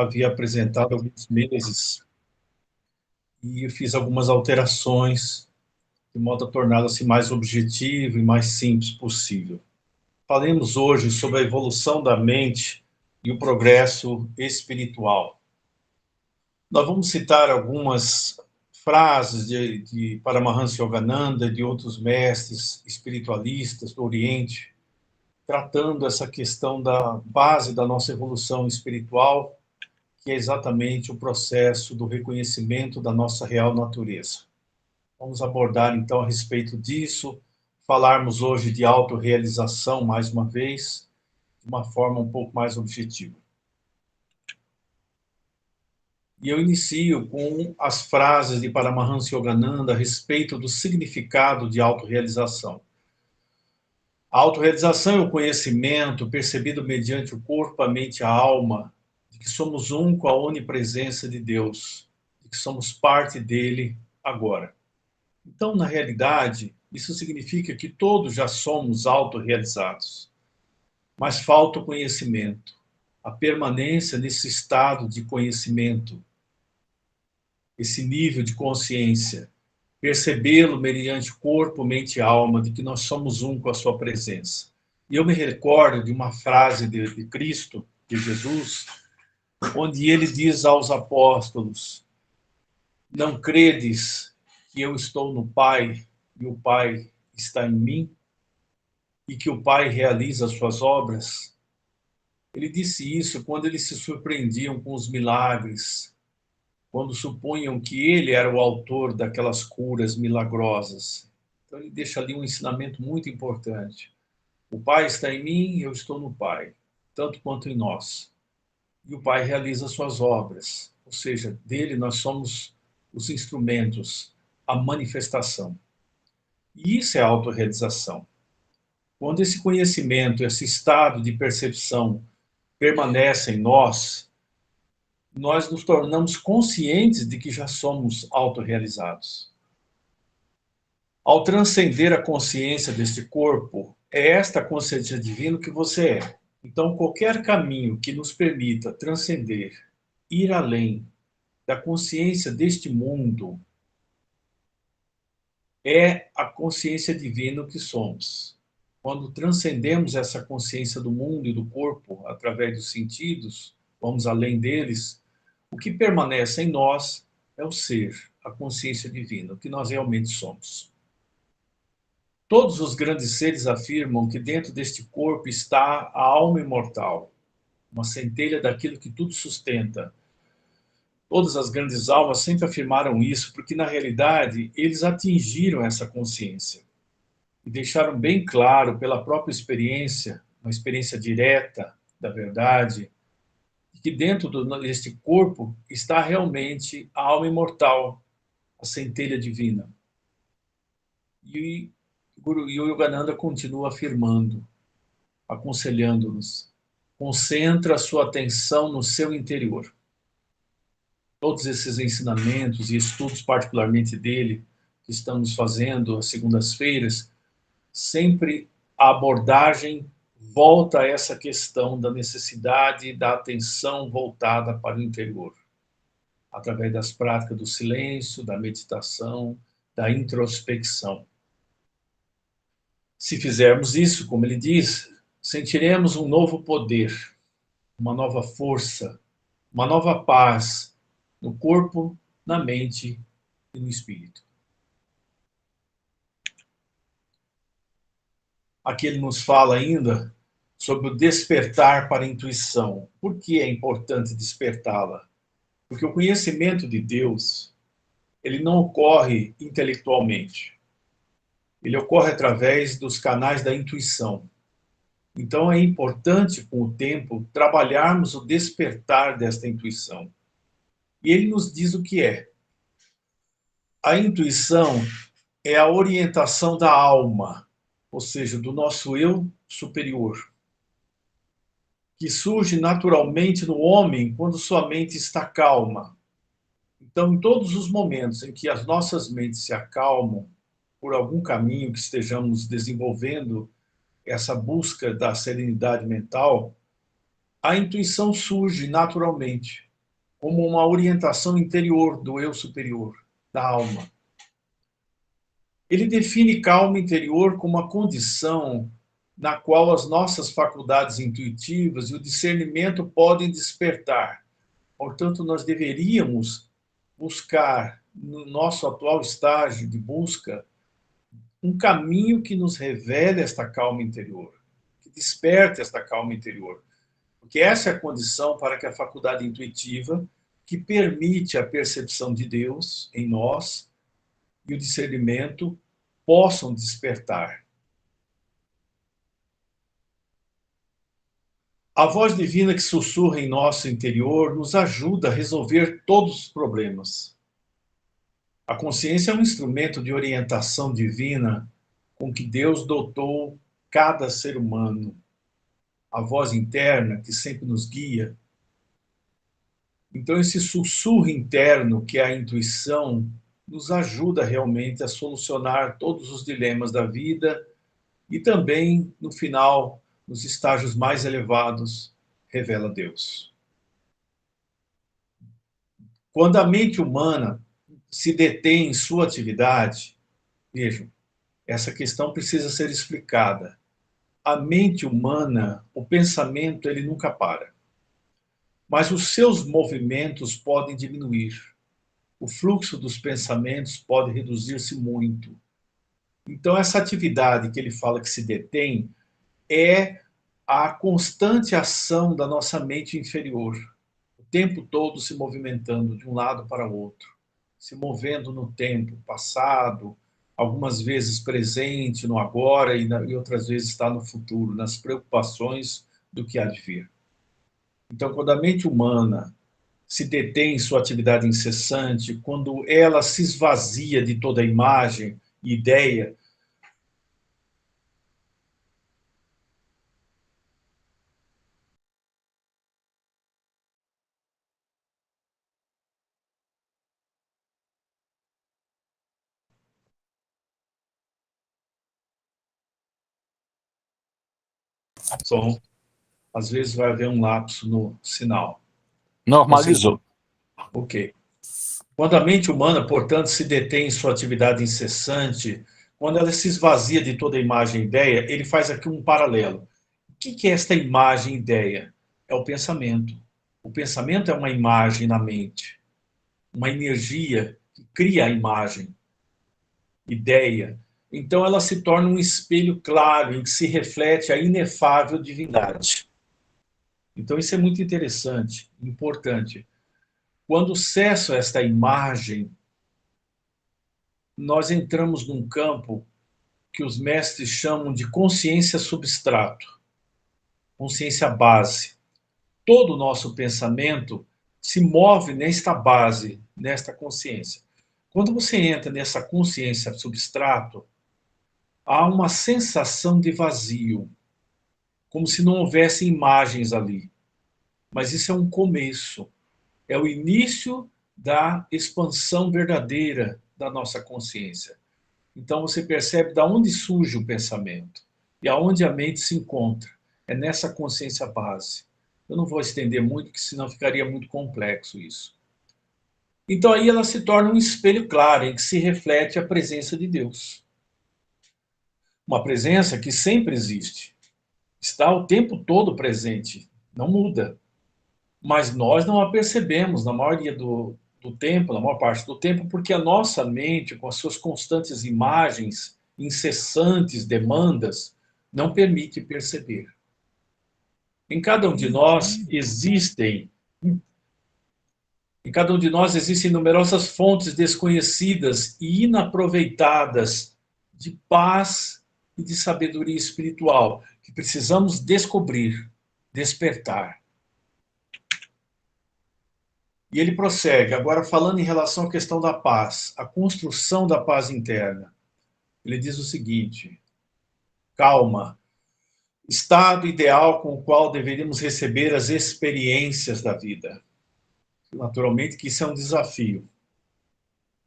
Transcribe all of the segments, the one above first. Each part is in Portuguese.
havia apresentado há alguns meses e eu fiz algumas alterações de modo a torná-la mais objetivo e mais simples possível. Falemos hoje sobre a evolução da mente e o progresso espiritual. Nós vamos citar algumas frases de Paramahansa Yogananda e de outros mestres espiritualistas do Oriente, tratando essa questão da base da nossa evolução espiritual, que é exatamente o processo do reconhecimento da nossa real natureza. Vamos abordar, então, a respeito disso, falarmos hoje de autorrealização, mais uma vez, de uma forma um pouco mais objetiva. E eu inicio com as frases de Paramahansa Yogananda a respeito do significado de autorrealização. A autorrealização é o conhecimento percebido mediante o corpo, a mente e a alma, de que somos um com a onipresença de Deus, de que somos parte dele agora. Então, na realidade, isso significa que todos já somos autorrealizados, mas falta o conhecimento, a permanência nesse estado de conhecimento, esse nível de consciência, percebê-lo mediante corpo, mente e alma, de que nós somos um com a sua presença. E eu me recordo de uma frase de Cristo, de Jesus, onde ele diz aos apóstolos: não credes que eu estou no Pai e o Pai está em mim e que o Pai realiza as suas obras? Ele disse isso quando eles se surpreendiam com os milagres, quando supunham que ele era o autor daquelas curas milagrosas. Então ele deixa ali um ensinamento muito importante. O Pai está em mim e eu estou no Pai, tanto quanto em nós. E o Pai realiza suas obras, ou seja, dele nós somos os instrumentos, a manifestação. E isso é a autorrealização. Quando esse conhecimento, esse estado de percepção permanece em nós, nós nos tornamos conscientes de que já somos autorrealizados. Ao transcender a consciência deste corpo, é esta consciência divina que você é. Então, qualquer caminho que nos permita transcender, ir além da consciência deste mundo, é a consciência divina que somos. Quando transcendemos essa consciência do mundo e do corpo, através dos sentidos, vamos além deles, o que permanece em nós é o ser, a consciência divina, o que nós realmente somos. Todos os grandes seres afirmam que dentro deste corpo está a alma imortal, uma centelha daquilo que tudo sustenta. Todas as grandes almas sempre afirmaram isso, porque na realidade eles atingiram essa consciência e deixaram bem claro pela própria experiência, uma experiência direta da verdade, que dentro deste corpo está realmente a alma imortal, a centelha divina. E o Yogananda continua afirmando, aconselhando-nos: concentra a sua atenção no seu interior. Todos esses ensinamentos e estudos, particularmente dele, que estamos fazendo às segundas-feiras, sempre a abordagem volta a essa questão da necessidade da atenção voltada para o interior, através das práticas do silêncio, da meditação, da introspecção. Se fizermos isso, como ele diz, sentiremos um novo poder, uma nova força, uma nova paz no corpo, na mente e no espírito. Aqui ele nos fala ainda sobre o despertar para a intuição. Por que é importante despertá-la? Porque o conhecimento de Deus, ele não ocorre intelectualmente. Ele ocorre através dos canais da intuição. Então é importante, com o tempo, trabalharmos o despertar desta intuição. E ele nos diz o que é. A intuição é a orientação da alma, ou seja, do nosso eu superior, que surge naturalmente no homem quando sua mente está calma. Então, em todos os momentos em que as nossas mentes se acalmam, por algum caminho que estejamos desenvolvendo, essa busca da serenidade mental, a intuição surge naturalmente. como uma orientação interior do eu superior, da alma. Ele define calma interior como a condição na qual as nossas faculdades intuitivas e o discernimento podem despertar. Portanto, nós deveríamos buscar, no nosso atual estágio de busca, um caminho que nos revele esta calma interior, que desperte esta calma interior. Porque essa é a condição para que a faculdade intuitiva, que permite a percepção de Deus em nós e o discernimento, possam despertar. A voz divina que sussurra em nosso interior nos ajuda a resolver todos os problemas. A consciência é um instrumento de orientação divina com que Deus dotou cada ser humano. A voz interna que sempre nos guia. Então, esse sussurro interno, que é a intuição, nos ajuda realmente a solucionar todos os dilemas da vida e também, no final, nos estágios mais elevados, revela Deus. Quando a mente humana se detém em sua atividade, vejam, essa questão precisa ser explicada. A mente humana, o pensamento, ele nunca para. Mas os seus movimentos podem diminuir. O fluxo dos pensamentos pode reduzir-se muito. Então, essa atividade que ele fala que se detém é a constante ação da nossa mente inferior, o tempo todo se movimentando de um lado para o outro, se movendo no tempo passado, algumas vezes presente no agora e outras vezes está no futuro, nas preocupações do que há de vir. Então, quando a mente humana se detém em sua atividade incessante, quando ela se esvazia de toda imagem e ideia, som, às vezes vai haver um lapso no sinal. Normalizou. Ok. Quando a mente humana, portanto, se detém em sua atividade incessante, quando ela se esvazia de toda imagem e ideia, ele faz aqui um paralelo. O que é esta imagem e ideia? É o pensamento. O pensamento é uma imagem na mente, uma energia que cria a imagem, ideia. Então ela se torna um espelho claro em que se reflete a inefável divindade. Então isso é muito interessante, importante. Quando cessa esta imagem, nós entramos num campo que os mestres chamam de consciência substrato, consciência base. Todo o nosso pensamento se move nesta base, nesta consciência. Quando você entra nessa consciência substrato, há uma sensação de vazio, como se não houvesse imagens ali. Mas isso é um começo, é o início da expansão verdadeira da nossa consciência. Então você percebe de onde surge o pensamento e aonde a mente se encontra. É nessa consciência base. Eu não vou estender muito, porque senão ficaria muito complexo isso. Então aí ela se torna um espelho claro em que se reflete a presença de Deus. Uma presença que sempre existe. Está o tempo todo presente, não muda. Mas nós não a percebemos na maioria do tempo, na maior parte do tempo, porque a nossa mente, com as suas constantes imagens, incessantes demandas, não permite perceber. Em cada um de nós existem numerosas fontes desconhecidas e inaproveitadas de paz e de sabedoria espiritual que precisamos descobrir, despertar. E ele prossegue, agora falando em relação à questão da paz, a construção da paz interna. Ele diz o seguinte: calma, estado ideal com o qual deveríamos receber as experiências da vida. Naturalmente que isso é um desafio.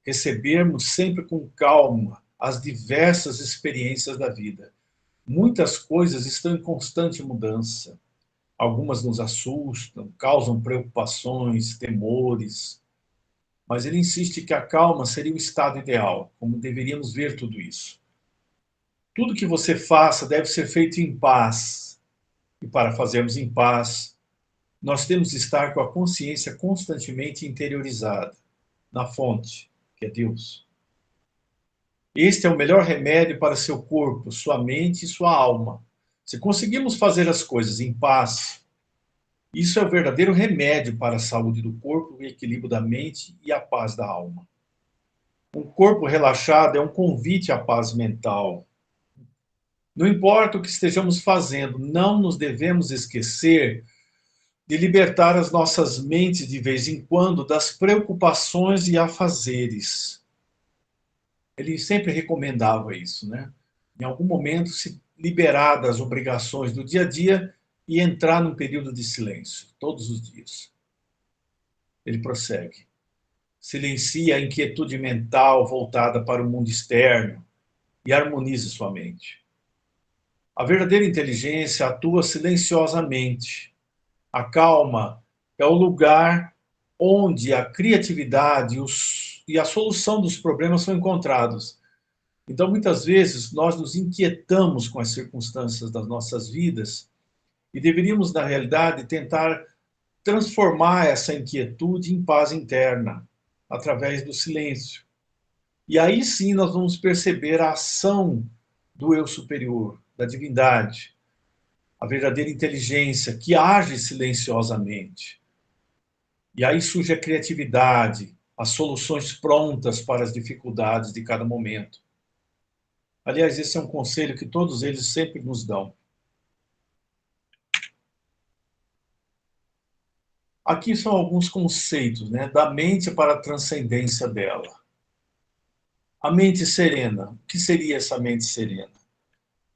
Recebermos sempre com calma as diversas experiências da vida. Muitas coisas estão em constante mudança. algumas nos assustam, causam preocupações, temores, mas ele insiste que a calma seria o estado ideal, como deveríamos ver tudo isso. Tudo que você faça deve ser feito em paz, e para fazermos em paz, nós temos de estar com a consciência constantemente interiorizada, na fonte, que é Deus. Este é o melhor remédio para seu corpo, sua mente e sua alma. Se conseguirmos fazer as coisas em paz, isso é o verdadeiro remédio para a saúde do corpo, o equilíbrio da mente e a paz da alma. Um corpo relaxado é um convite à paz mental. Não importa o que estejamos fazendo, não nos devemos esquecer de libertar as nossas mentes de vez em quando das preocupações e afazeres. Ele sempre recomendava isso, né? Em algum momento, se liberar das obrigações do dia a dia e entrar num período de silêncio, todos os dias. Ele prossegue. Silencie a inquietude mental voltada para o mundo externo e harmonize sua mente. A verdadeira inteligência atua silenciosamente. A calma é o lugar onde a criatividade e a solução dos problemas são encontrados. Então, muitas vezes, nós nos inquietamos com as circunstâncias das nossas vidas e deveríamos, na realidade, tentar transformar essa inquietude em paz interna, através do silêncio. E aí sim nós vamos perceber a ação do eu superior, da divindade, a verdadeira inteligência que age silenciosamente. E aí surge a criatividade, as soluções prontas para as dificuldades de cada momento. Aliás, esse é um conselho que todos eles sempre nos dão. Aqui são alguns conceitos, né, da mente para a transcendência dela. A mente serena. O que seria essa mente serena?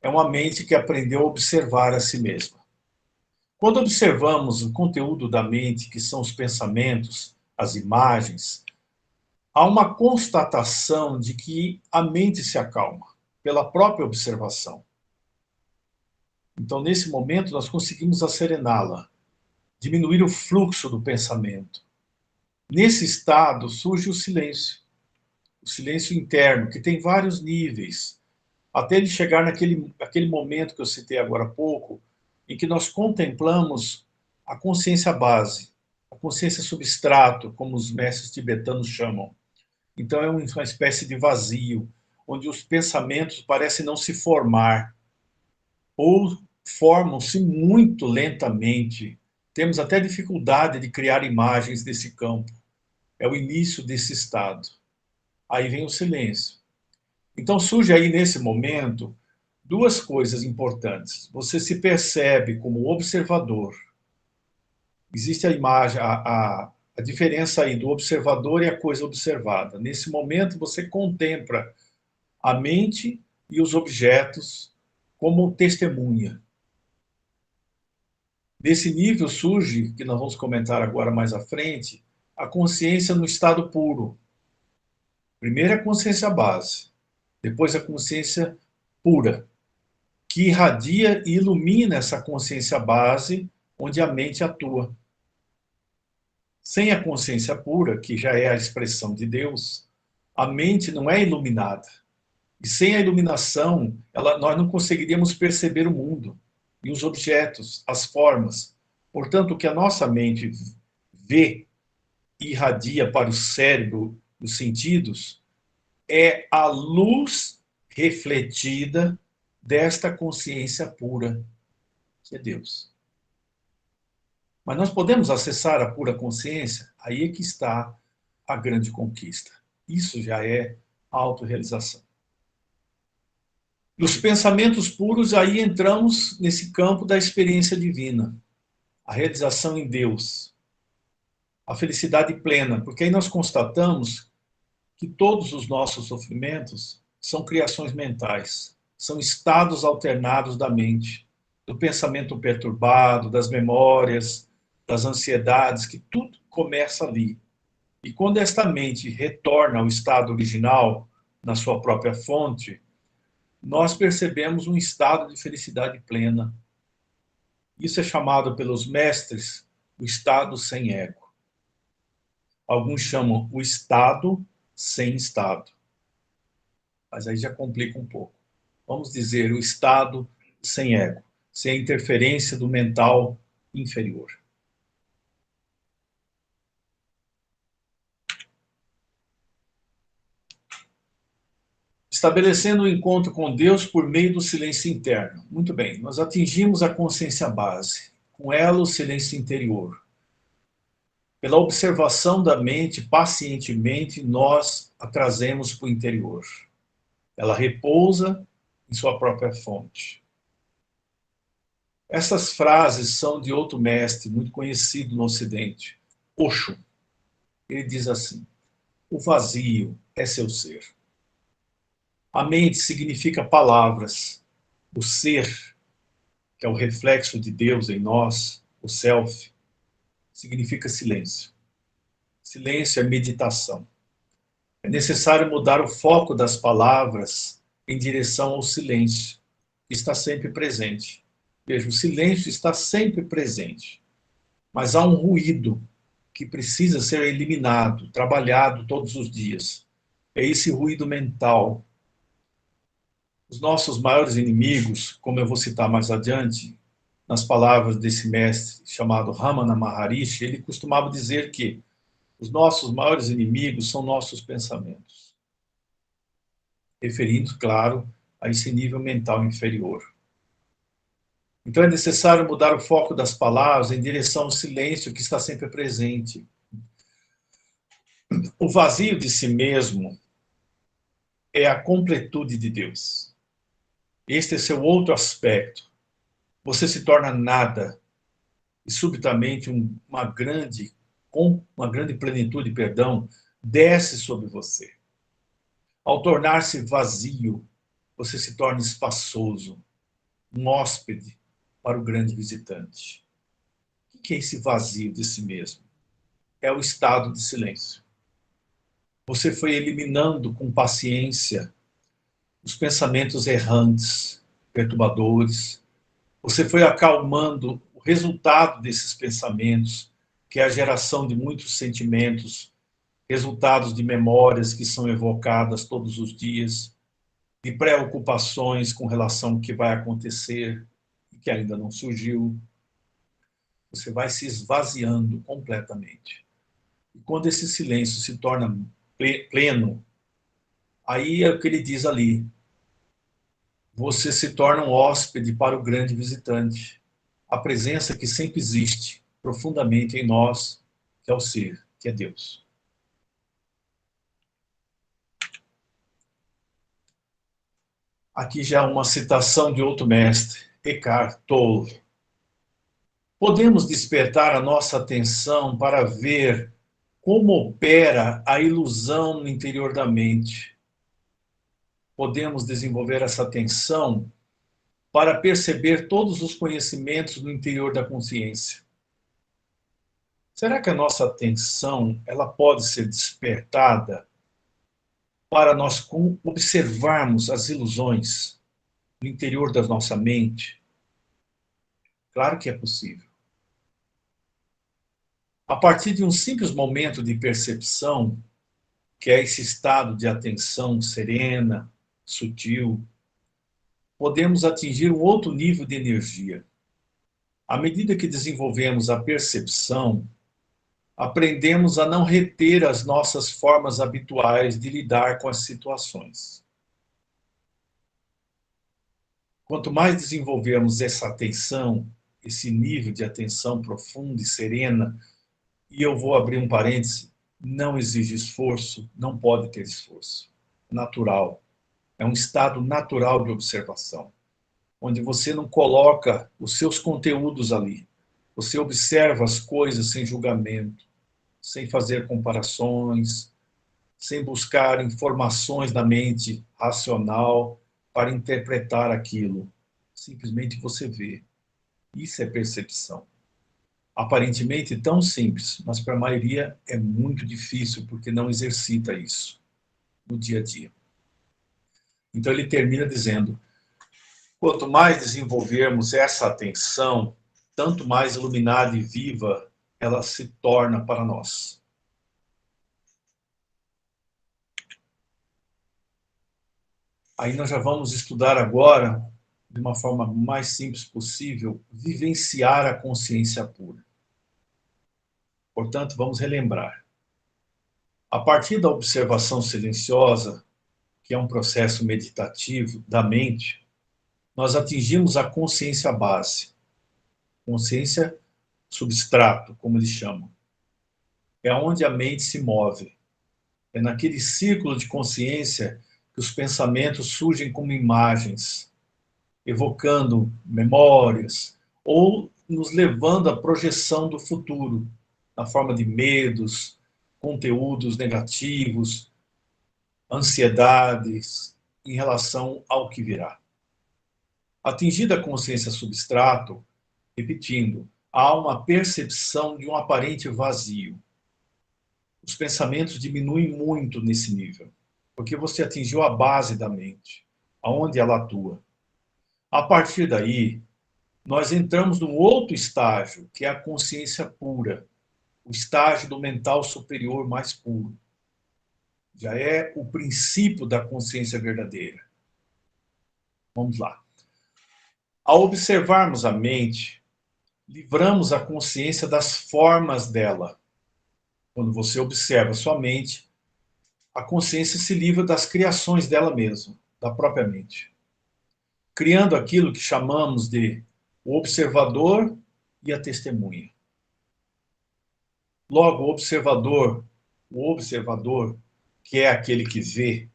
É uma mente que aprendeu a observar a si mesma. Quando observamos o conteúdo da mente, que são os pensamentos, as imagens, há uma constatação de que a mente se acalma pela própria observação. Então, nesse momento, nós conseguimos acerená-la, diminuir o fluxo do pensamento. Nesse estado surge o silêncio interno, que tem vários níveis, até ele chegar naquele momento que eu citei agora há pouco, em que nós contemplamos a consciência base, a consciência substrato, como os mestres tibetanos chamam. Então é uma espécie de vazio, onde os pensamentos parecem não se formar, ou formam-se muito lentamente. Temos até dificuldade de criar imagens desse campo. É o início desse estado. Aí vem o silêncio. Então surge aí nesse momento duas coisas importantes. Você se percebe como observador. Existe a imagem, a diferença aí do observador e a coisa observada. Nesse momento você contempla a mente e os objetos como testemunha. Desse nível surge, que nós vamos comentar agora mais à frente, a consciência no estado puro. Primeiro a consciência base, depois a consciência pura, que irradia e ilumina essa consciência base onde a mente atua. Sem a consciência pura, que já é a expressão de Deus, a mente não é iluminada. E sem a iluminação, nós não conseguiríamos perceber o mundo e os objetos, as formas. Portanto, o que a nossa mente vê e irradia para o cérebro, os sentidos, é a luz refletida desta consciência pura, que é Deus. Mas nós podemos acessar a pura consciência? Aí é que está a grande conquista. Isso já é autorrealização. Nos pensamentos puros, aí entramos nesse campo da experiência divina, a realização em Deus, a felicidade plena, porque aí nós constatamos que todos os nossos sofrimentos são criações mentais, são estados alternados da mente, do pensamento perturbado, das memórias, das ansiedades, que tudo começa ali. E quando esta mente retorna ao estado original, na sua própria fonte, nós percebemos um estado de felicidade plena. Isso é chamado pelos mestres o estado sem ego. Alguns chamam o estado sem estado. Mas aí já complica um pouco. Vamos dizer o estado sem ego, sem a interferência do mental inferior. Estabelecendo o encontro com Deus por meio do silêncio interno. Muito bem, nós atingimos a consciência base. Com ela, o silêncio interior. Pela observação da mente, pacientemente, nós a trazemos para o interior. Ela repousa em sua própria fonte. Essas frases são de outro mestre, muito conhecido no Ocidente, Osho. Ele diz assim: o vazio é seu ser. A mente significa palavras. O ser, que é o reflexo de Deus em nós, o self, significa silêncio. Silêncio é meditação. É necessário mudar o foco das palavras em direção ao silêncio, que está sempre presente. Veja, o silêncio está sempre presente, mas há um ruído que precisa ser eliminado, trabalhado todos os dias. É esse ruído mental. Os nossos maiores inimigos, como eu vou citar mais adiante, nas palavras desse mestre chamado Ramana Maharishi, ele costumava dizer que os nossos maiores inimigos são nossos pensamentos, referindo, claro, a esse nível mental inferior. Então é necessário mudar o foco das palavras em direção ao silêncio que está sempre presente. O vazio de si mesmo é a completude de Deus. Este é seu outro aspecto. Você se torna nada e subitamente com uma grande plenitude, desce sobre você. Ao tornar-se vazio, você se torna espaçoso, um hóspede para o grande visitante. O que é esse vazio de si mesmo? É o estado de silêncio. Você foi eliminando com paciência os pensamentos errantes, perturbadores. Você foi acalmando o resultado desses pensamentos, que é a geração de muitos sentimentos, resultados de memórias que são evocadas todos os dias, de preocupações com relação ao que vai acontecer e que ainda não surgiu. Você vai se esvaziando completamente. E quando esse silêncio se torna pleno, aí é o que ele diz ali: você se torna um hóspede para o grande visitante. A presença que sempre existe profundamente em nós, que é o ser, que é Deus. Aqui já uma citação de outro mestre, Eckhart Tolle. Podemos despertar a nossa atenção para ver como opera a ilusão no interior da mente. Podemos desenvolver essa atenção para perceber todos os conhecimentos no interior da consciência. Será que a nossa atenção ela pode ser despertada para nós observarmos as ilusões no interior da nossa mente? Claro que é possível. A partir de um simples momento de percepção, que é esse estado de atenção serena, sutil, podemos atingir um outro nível de energia. À medida que desenvolvemos a percepção, aprendemos a não reter as nossas formas habituais de lidar com as situações. Quanto mais desenvolvermos essa atenção, esse nível de atenção profunda e serena, e eu vou abrir um parêntese, não exige esforço, não pode ter esforço. Natural. É um estado natural de observação, onde você não coloca os seus conteúdos ali. Você observa as coisas sem julgamento, sem fazer comparações, sem buscar informações na mente racional para interpretar aquilo. Simplesmente você vê. Isso é percepção. Aparentemente tão simples, mas para a maioria é muito difícil porque não exercita isso no dia a dia. Então ele termina dizendo: quanto mais desenvolvermos essa atenção, tanto mais iluminada e viva ela se torna para nós. Aí nós já vamos estudar agora, de uma forma mais simples possível, vivenciar a consciência pura. Portanto, vamos relembrar. A partir da observação silenciosa, que é um processo meditativo da mente, nós atingimos a consciência base, consciência substrato, como eles chamam. É onde a mente se move. É naquele círculo de consciência que os pensamentos surgem como imagens, evocando memórias, ou nos levando à projeção do futuro, na forma de medos, conteúdos negativos, ansiedades, em relação ao que virá. Atingida a consciência substrato, repetindo, há uma percepção de um aparente vazio. Os pensamentos diminuem muito nesse nível, porque você atingiu a base da mente, aonde ela atua. A partir daí, nós entramos num outro estágio, que é a consciência pura, o estágio do mental superior mais puro. Já é o princípio da consciência verdadeira. Vamos lá. Ao observarmos a mente, livramos a consciência das formas dela. Quando você observa sua mente, a consciência se livra das criações dela mesma, da própria mente, criando aquilo que chamamos de o observador e a testemunha. Logo, o observador, que é aquele que vê,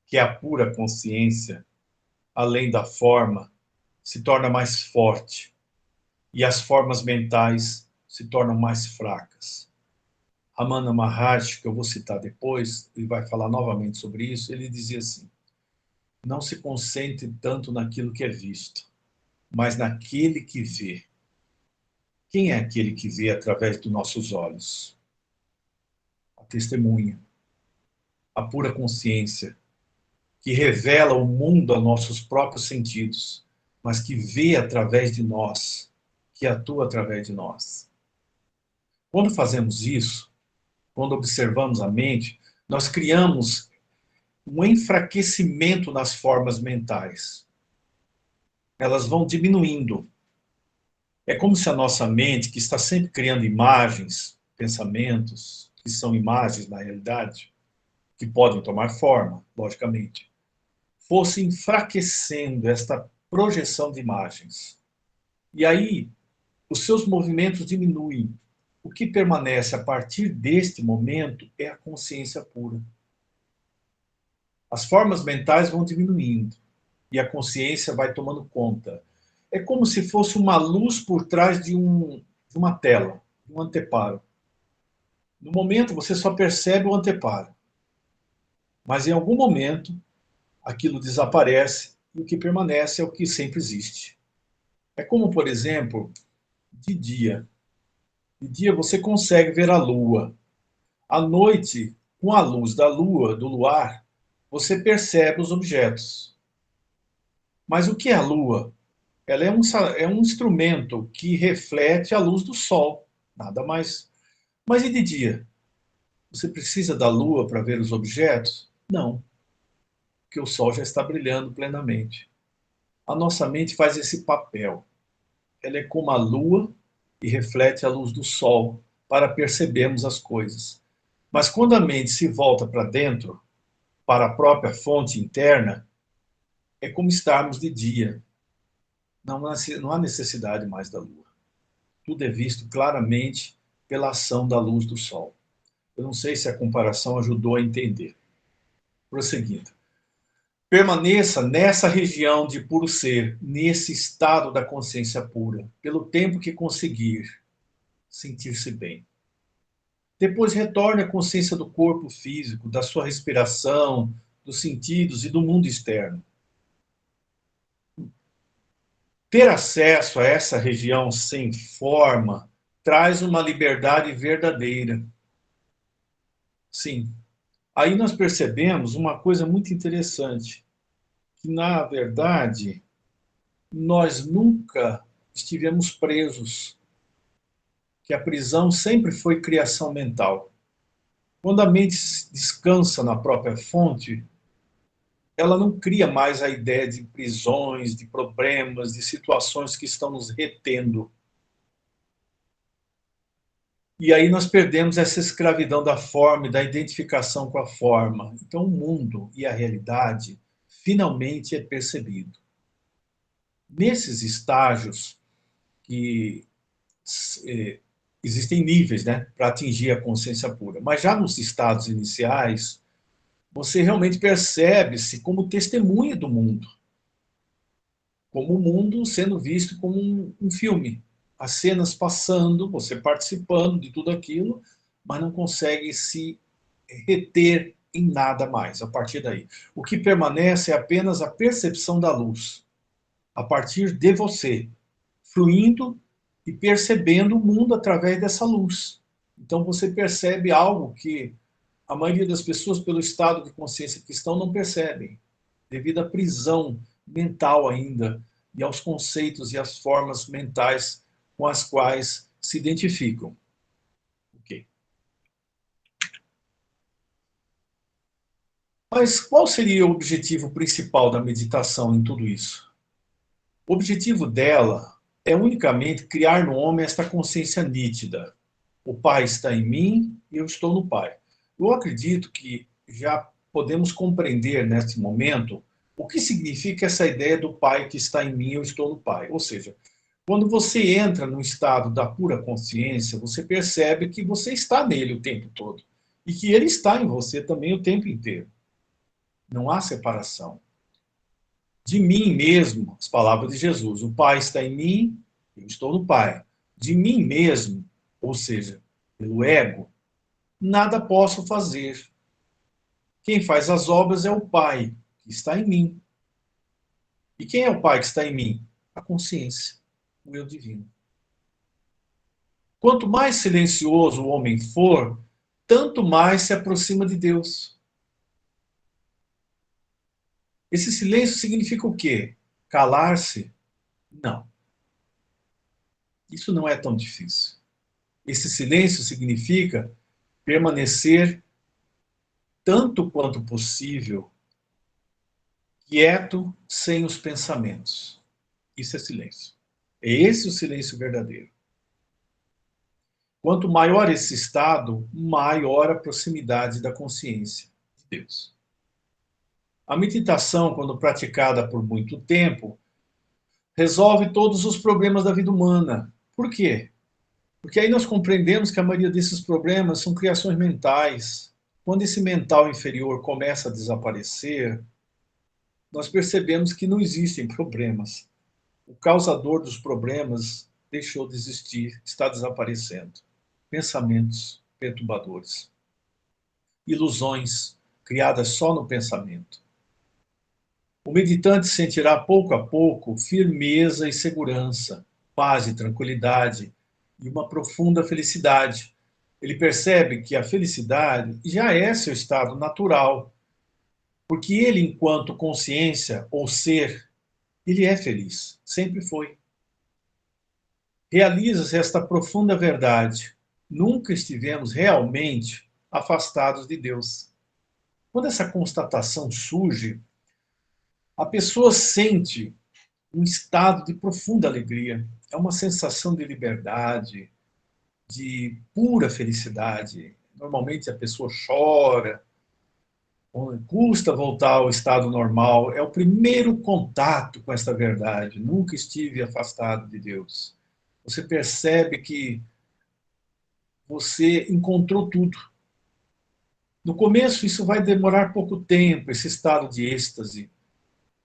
que é a pura consciência, além da forma, se torna mais forte, e as formas mentais se tornam mais fracas. Ramana Maharshi, que eu vou citar depois, ele vai falar novamente sobre isso, ele dizia assim: não se concentre tanto naquilo que é visto, mas naquele que vê. Quem é aquele que vê através dos nossos olhos? A testemunha, a pura consciência, que revela o mundo a nossos próprios sentidos, mas que vê através de nós, que atua através de nós. Quando fazemos isso, quando observamos a mente, nós criamos um enfraquecimento nas formas mentais. Elas vão diminuindo. É como se a nossa mente, que está sempre criando imagens, pensamentos, que são imagens na realidade, que podem tomar forma, logicamente, fosse enfraquecendo esta projeção de imagens. E aí, os seus movimentos diminuem. O que permanece a partir deste momento é a consciência pura. As formas mentais vão diminuindo e a consciência vai tomando conta. É como se fosse uma luz por trás de uma tela, de um anteparo. No momento, você só percebe o anteparo. Mas em algum momento, aquilo desaparece e o que permanece é o que sempre existe. É como, por exemplo, de dia. De dia você consegue ver a lua. À noite, com a luz da lua, do luar, você percebe os objetos. Mas o que é a lua? Ela é um instrumento que reflete a luz do sol, nada mais. Mas e de dia? Você precisa da lua para ver os objetos? Não, porque o sol já está brilhando plenamente. A nossa mente faz esse papel. Ela é como a lua e reflete a luz do sol para percebermos as coisas. Mas quando a mente se volta para dentro, para a própria fonte interna, é como estarmos de dia. Não há necessidade mais da lua. Tudo é visto claramente pela ação da luz do sol. Eu não sei se a comparação ajudou a entender. Prosseguindo. Permaneça nessa região de puro ser, nesse estado da consciência pura, pelo tempo que conseguir sentir-se bem. Depois retorne à consciência do corpo físico, da sua respiração, dos sentidos e do mundo externo. Ter acesso a essa região sem forma traz uma liberdade verdadeira. Sim. Aí nós percebemos uma coisa muito interessante, que na verdade nós nunca estivemos presos, que a prisão sempre foi criação mental. Quando a mente descansa na própria fonte, ela não cria mais a ideia de prisões, de problemas, de situações que estão nos retendo. E aí nós perdemos essa escravidão da forma e da identificação com a forma. Então o mundo e a realidade finalmente é percebido. Nesses estágios que existem níveis, né, para atingir a consciência pura, mas já nos estados iniciais, você realmente percebe-se como testemunha do mundo, como o mundo sendo visto como um filme. As cenas passando, você participando de tudo aquilo, mas não consegue se reter em nada mais a partir daí. O que permanece é apenas a percepção da luz, a partir de você, fluindo e percebendo o mundo através dessa luz. Então você percebe algo que a maioria das pessoas, pelo estado de consciência que estão, não percebem, devido à prisão mental ainda e aos conceitos e às formas mentais com as quais se identificam. Ok. Mas qual seria o objetivo principal da meditação em tudo isso? O objetivo dela é unicamente criar no homem esta consciência nítida. O Pai está em mim e eu estou no Pai. Eu acredito que já podemos compreender neste momento o que significa essa ideia do Pai que está em mim e eu estou no Pai. Ou seja, quando você entra no estado da pura consciência, você percebe que você está nele o tempo todo e que ele está em você também o tempo inteiro. Não há separação. De mim mesmo, as palavras de Jesus, o Pai está em mim, eu estou no Pai. De mim mesmo, ou seja, pelo ego, nada posso fazer. Quem faz as obras é o Pai, que está em mim. E quem é o Pai que está em mim? A consciência, o eu divino. Quanto mais silencioso o homem for, tanto mais se aproxima de Deus. Esse silêncio significa o quê? Calar-se? Não. Isso não é tão difícil. Esse silêncio significa permanecer tanto quanto possível quieto, sem os pensamentos. Isso é silêncio. É esse o silêncio verdadeiro. Quanto maior esse estado, maior a proximidade da consciência de Deus. A meditação, quando praticada por muito tempo, resolve todos os problemas da vida humana. Por quê? Porque aí nós compreendemos que a maioria desses problemas são criações mentais. Quando esse mental inferior começa a desaparecer, nós percebemos que não existem problemas. O causador dos problemas deixou de existir, está desaparecendo. Pensamentos perturbadores. Ilusões criadas só no pensamento. O meditante sentirá pouco a pouco firmeza e segurança, paz e tranquilidade e uma profunda felicidade. Ele percebe que a felicidade já é seu estado natural, porque ele, enquanto consciência ou ser, ele é feliz, sempre foi. Realiza-se esta profunda verdade. Nunca estivemos realmente afastados de Deus. Quando essa constatação surge, a pessoa sente um estado de profunda alegria. É uma sensação de liberdade, de pura felicidade. Normalmente a pessoa chora, custa voltar ao estado normal. É o primeiro contato com essa verdade. Nunca estive afastado de Deus. Você percebe que você encontrou tudo. No começo, isso vai demorar pouco tempo, esse estado de êxtase,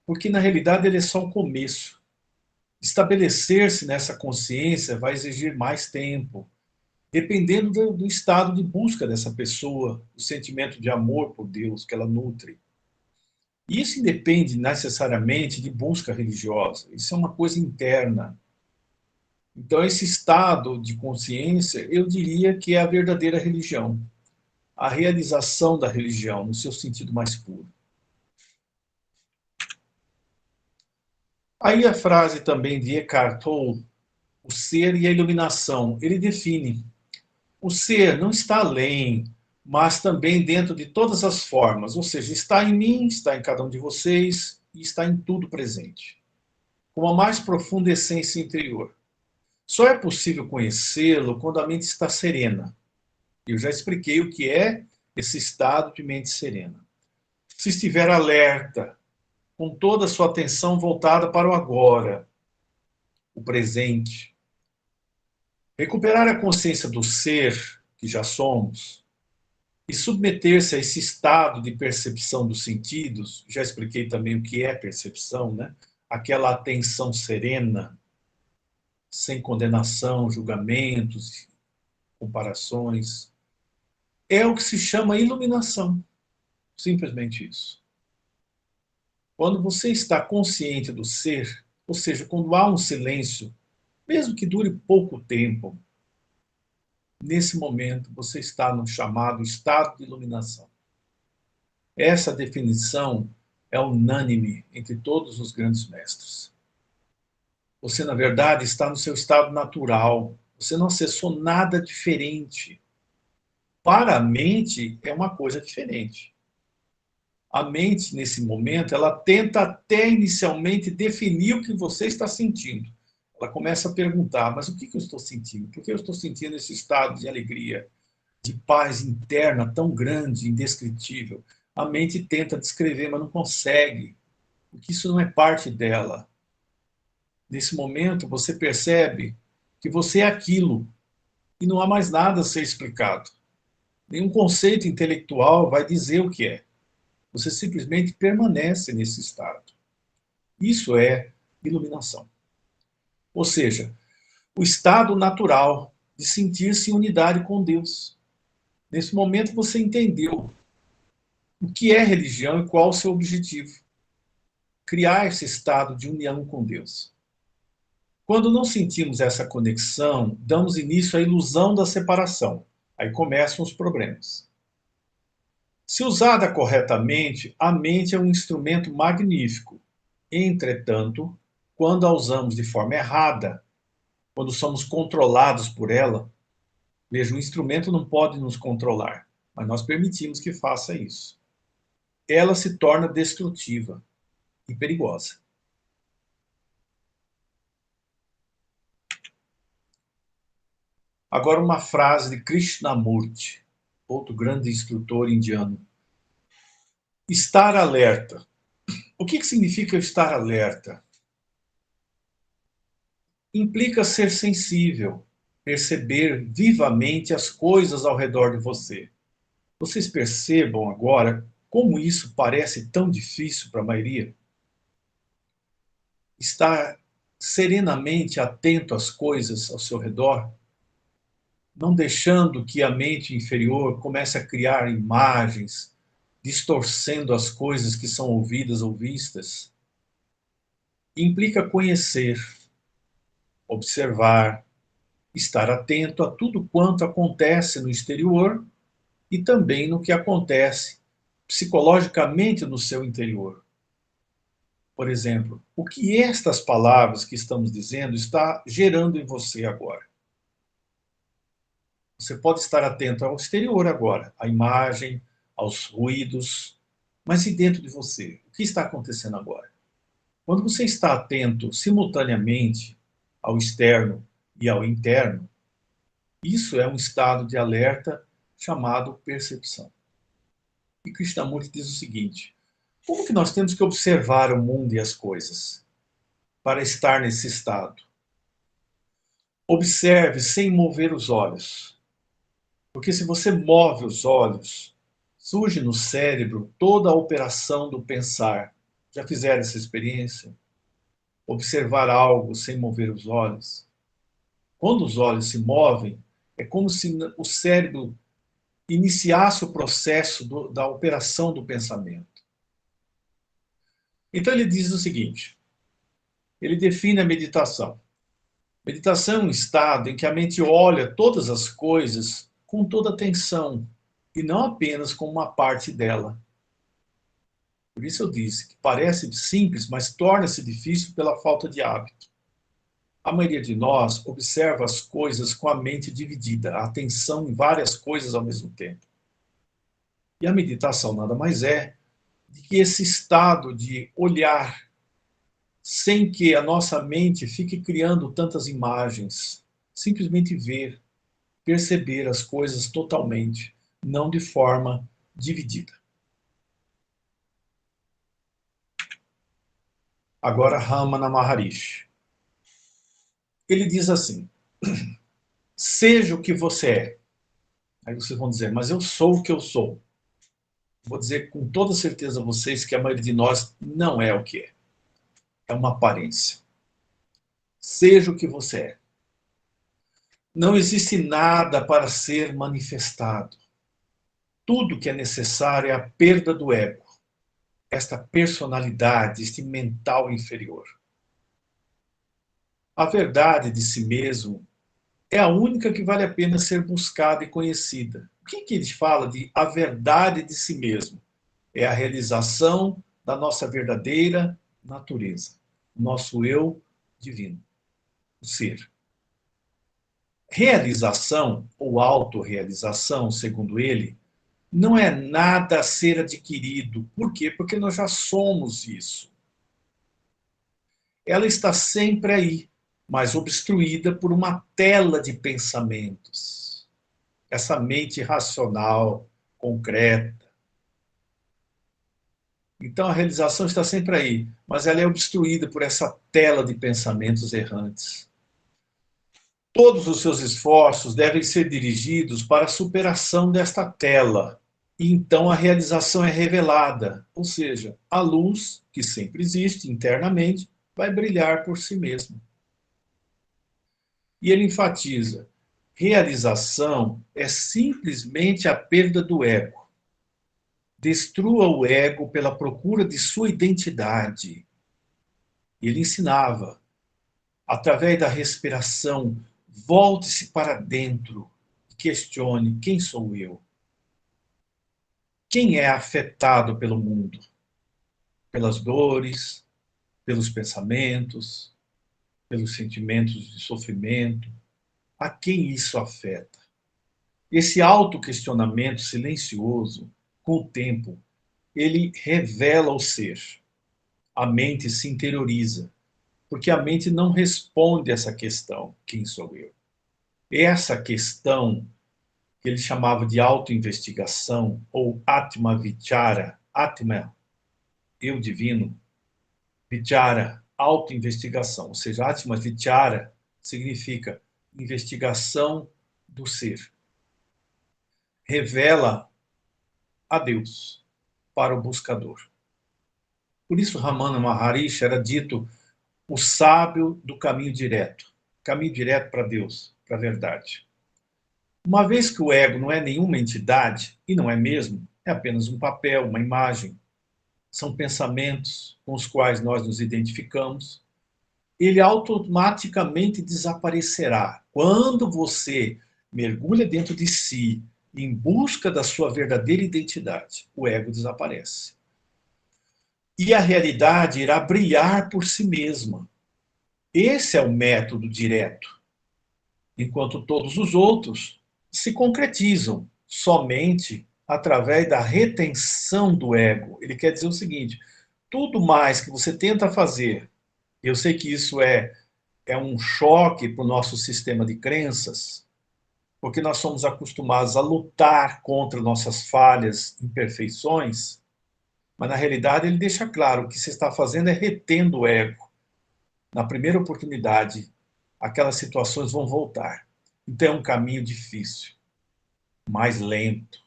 porque na realidade ele é só o começo. Estabelecer-se nessa consciência vai exigir mais tempo, dependendo do estado de busca dessa pessoa, do sentimento de amor por Deus que ela nutre. E isso independe necessariamente de busca religiosa, isso é uma coisa interna. Então, esse estado de consciência, eu diria que é a verdadeira religião, a realização da religião, no seu sentido mais puro. Aí a frase também de Eckhart Tolle, o ser e a iluminação. Ele define. O ser não está além, mas também dentro de todas as formas, ou seja, está em mim, está em cada um de vocês e está em tudo presente, com a mais profunda essência interior. Só é possível conhecê-lo quando a mente está serena. Eu já expliquei o que é esse estado de mente serena. Se estiver alerta, com toda a sua atenção voltada para o agora, o presente, recuperar a consciência do ser que já somos e submeter-se a esse estado de percepção dos sentidos, já expliquei também o que é percepção, né? Aquela atenção serena, sem condenação, julgamentos, comparações, é o que se chama iluminação. Simplesmente isso. Quando você está consciente do ser, ou seja, quando há um silêncio, mesmo que dure pouco tempo, nesse momento você está no chamado estado de iluminação. Essa definição é unânime entre todos os grandes mestres. Você, na verdade, está no seu estado natural. Você não acessou nada diferente. Para a mente, é uma coisa diferente. A mente, nesse momento, ela tenta até inicialmente definir o que você está sentindo. Ela começa a perguntar, mas o que eu estou sentindo? Por que eu estou sentindo esse estado de alegria, de paz interna tão grande, indescritível? A mente tenta descrever, mas não consegue, porque isso não é parte dela. Nesse momento, você percebe que você é aquilo, e não há mais nada a ser explicado. Nenhum conceito intelectual vai dizer o que é. Você simplesmente permanece nesse estado. Isso é iluminação. Ou seja, o estado natural de sentir-se em unidade com Deus. Nesse momento você entendeu o que é religião e qual o seu objetivo. Criar esse estado de união com Deus. Quando não sentimos essa conexão, damos início à ilusão da separação. Aí começam os problemas. Se usada corretamente, a mente é um instrumento magnífico. Entretanto, quando a usamos de forma errada, quando somos controlados por ela, veja, o instrumento não pode nos controlar, mas nós permitimos que faça isso. Ela se torna destrutiva e perigosa. Agora uma frase de Krishnamurti, outro grande instrutor indiano. Estar alerta. O que significa estar alerta? Implica ser sensível, perceber vivamente as coisas ao redor de você. Vocês percebam agora como isso parece tão difícil para a maioria? Estar serenamente atento às coisas ao seu redor, não deixando que a mente inferior comece a criar imagens, distorcendo as coisas que são ouvidas ou vistas. Implica conhecer, observar, estar atento a tudo quanto acontece no exterior e também no que acontece psicologicamente no seu interior. Por exemplo, o que estas palavras que estamos dizendo está gerando em você agora? Você pode estar atento ao exterior agora, à imagem, aos ruídos, mas e dentro de você? O que está acontecendo agora? Quando você está atento simultaneamente ao externo e ao interno, isso é um estado de alerta chamado percepção. E Krishnamurti diz o seguinte: como que nós temos que observar o mundo e as coisas para estar nesse estado? Observe sem mover os olhos. Porque se você move os olhos, surge no cérebro toda a operação do pensar. Já fizeram essa experiência? Observar algo sem mover os olhos. Quando os olhos se movem, é como se o cérebro iniciasse o processo da operação do pensamento. Então ele diz o seguinte, ele define a meditação. Meditação é um estado em que a mente olha todas as coisas com toda atenção, e não apenas com uma parte dela. Por isso eu disse que parece simples, mas torna-se difícil pela falta de hábito. a maioria de nós observa as coisas com a mente dividida, a atenção em várias coisas ao mesmo tempo. E a meditação nada mais é de que esse estado de olhar sem que a nossa mente fique criando tantas imagens, simplesmente ver, perceber as coisas totalmente, não de forma dividida. Agora, Ramana Maharishi. Ele diz assim, seja o que você é. Aí vocês vão dizer, mas eu sou o que eu sou. Vou dizer com toda certeza a vocês que a maioria de nós não é o que é. É uma aparência. Seja o que você é. Não existe nada para ser manifestado. Tudo que é necessário é a perda do ego, esta personalidade, este mental inferior. A verdade de si mesmo é a única que vale a pena ser buscada e conhecida. O que ele fala de a verdade de si mesmo? É a realização da nossa verdadeira natureza, nosso eu divino, o ser. Realização ou autorrealização, segundo ele, não é nada a ser adquirido. Por quê? Porque nós já somos isso. Ela está sempre aí, mas obstruída por uma tela de pensamentos. Essa mente racional, concreta. Então a realização está sempre aí, mas ela é obstruída por essa tela de pensamentos errantes. Todos os seus esforços devem ser dirigidos para a superação desta tela. E então a realização é revelada, ou seja, a luz, que sempre existe internamente, vai brilhar por si mesma. E ele enfatiza, realização é simplesmente a perda do ego. Destrua o ego pela procura de sua identidade. Ele ensinava, através da respiração, volte-se para dentro e questione: quem sou eu? Quem é afetado pelo mundo? Pelas dores, pelos pensamentos, pelos sentimentos de sofrimento? A quem isso afeta? Esse autoquestionamento silencioso, com o tempo, ele revela o ser. A mente se interioriza, porque a mente não responde essa questão, quem sou eu? Essa questão, que ele chamava de autoinvestigação, ou Atma Vichara, Atma, eu divino, Vichara, autoinvestigação, ou seja, Atma Vichara significa investigação do ser. Revela a Deus para o buscador. Por isso, Ramana Maharishi era dito o sábio do caminho direto para Deus, para a verdade. Uma vez que o ego não é nenhuma entidade, e não é mesmo, é apenas um papel, uma imagem, são pensamentos com os quais nós nos identificamos, ele automaticamente desaparecerá. Quando você mergulha dentro de si, em busca da sua verdadeira identidade, o ego desaparece. E a realidade irá brilhar por si mesma. Esse é o método direto, enquanto todos os outros se concretizam somente através da retenção do ego. Ele quer dizer o seguinte: tudo mais que você tenta fazer, eu sei que isso é um choque para o nosso sistema de crenças, porque nós somos acostumados a lutar contra nossas falhas, imperfeições, mas na realidade ele deixa claro que o que você está fazendo é retendo o ego. Na primeira oportunidade, aquelas situações vão voltar. Então é um caminho difícil, mais lento.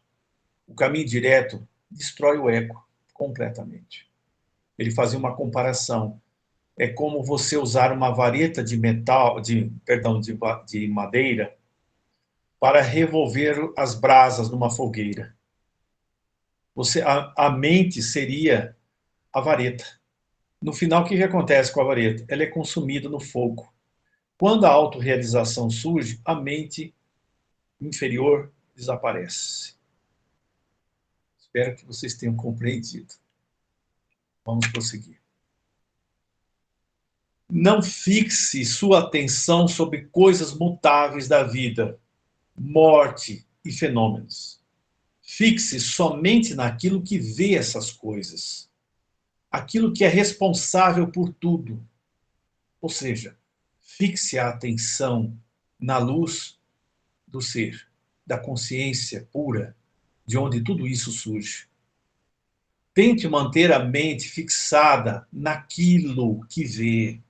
O caminho direto destrói o ego completamente. Ele fazia uma comparação. É como você usar uma vareta de metal, de madeira, para revolver as brasas numa fogueira. A mente seria a vareta. No final, o que acontece com a vareta? Ela é consumida no fogo. Quando a autorrealização surge, a mente inferior desaparece. Espero que vocês tenham compreendido. Vamos prosseguir. Não fixe sua atenção sobre coisas mutáveis da vida, morte e fenômenos. Fixe somente naquilo que vê essas coisas, aquilo que é responsável por tudo. Ou seja, fixe a atenção na luz do ser, da consciência pura, de onde tudo isso surge. Tente manter a mente fixada naquilo que vê.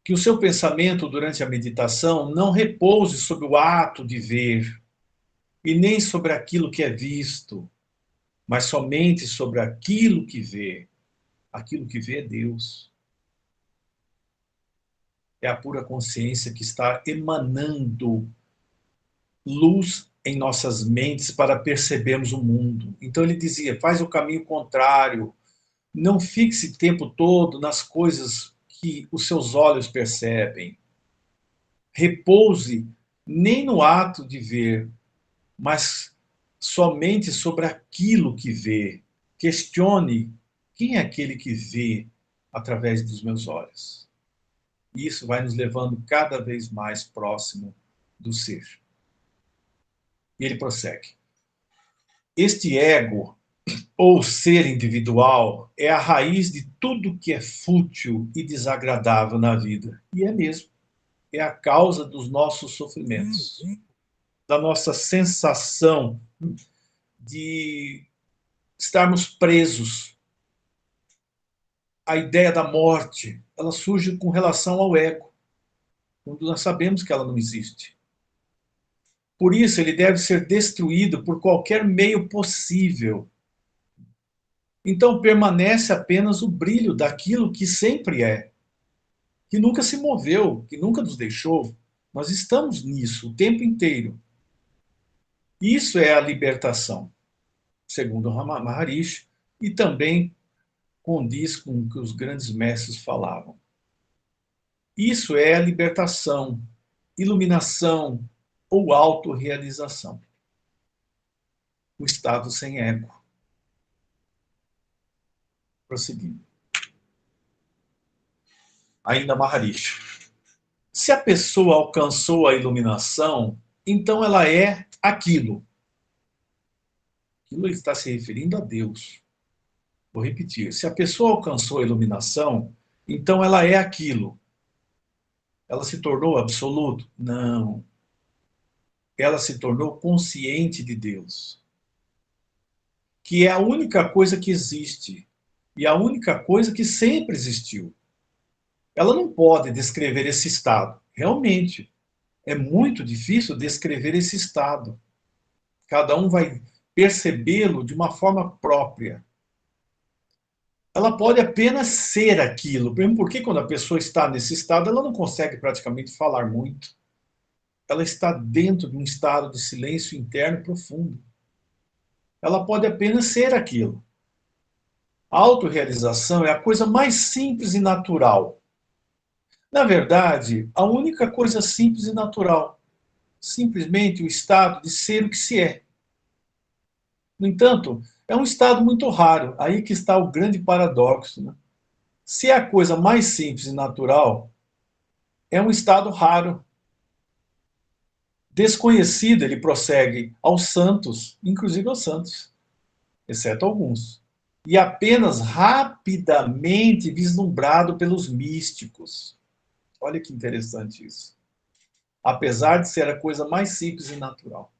Que o seu pensamento durante a meditação não repouse sobre o ato de ver, e nem sobre aquilo que é visto, mas somente sobre aquilo que vê. Aquilo que vê é Deus. É a pura consciência que está emanando luz em nossas mentes para percebermos o mundo. Então ele dizia, faz o caminho contrário, não fixe o tempo todo nas coisas que os seus olhos percebem. Repouse nem no ato de ver, mas somente sobre aquilo que vê. Questione quem é aquele que vê através dos meus olhos. E isso vai nos levando cada vez mais próximo do ser. E ele prossegue. Este ego, ou ser individual, é a raiz de tudo que é fútil e desagradável na vida. E é mesmo. É a causa dos nossos sofrimentos, da nossa sensação de estarmos presos. A ideia da morte, ela surge com relação ao ego, quando nós sabemos que ela não existe. Por isso, ele deve ser destruído por qualquer meio possível. Então, permanece apenas o brilho daquilo que sempre é, que nunca se moveu, que nunca nos deixou. Nós estamos nisso o tempo inteiro. Isso é a libertação, segundo Maharishi, e também condiz com o que os grandes mestres falavam. Isso é a libertação, iluminação ou autorrealização. O estado sem ego. Prosseguindo. Ainda Maharishi. Se a pessoa alcançou a iluminação, então ela é aquilo. Aquilo está se referindo a Deus. Vou repetir. Se a pessoa alcançou a iluminação, então ela é aquilo. Ela se tornou absoluto? Não. Ela se tornou consciente de Deus, que é a única coisa que existe e a única coisa que sempre existiu. Ela não pode descrever esse estado. Realmente, é muito difícil descrever esse estado. Cada um vai percebê-lo de uma forma própria. Ela pode apenas ser aquilo. Porque quando a pessoa está nesse estado, ela não consegue praticamente falar muito. Ela está dentro de um estado de silêncio interno profundo. Ela pode apenas ser aquilo. A autorrealização é a coisa mais simples e natural. Na verdade, a única coisa simples e natural. Simplesmente o estado de ser o que se é. No entanto, é um estado muito raro. Aí que está o grande paradoxo. Né? Se é a coisa mais simples e natural, é um estado raro. Desconhecido, ele prossegue aos santos, inclusive aos santos, exceto alguns. E apenas rapidamente vislumbrado pelos místicos. Olha que interessante isso. Apesar de ser a coisa mais simples e natural.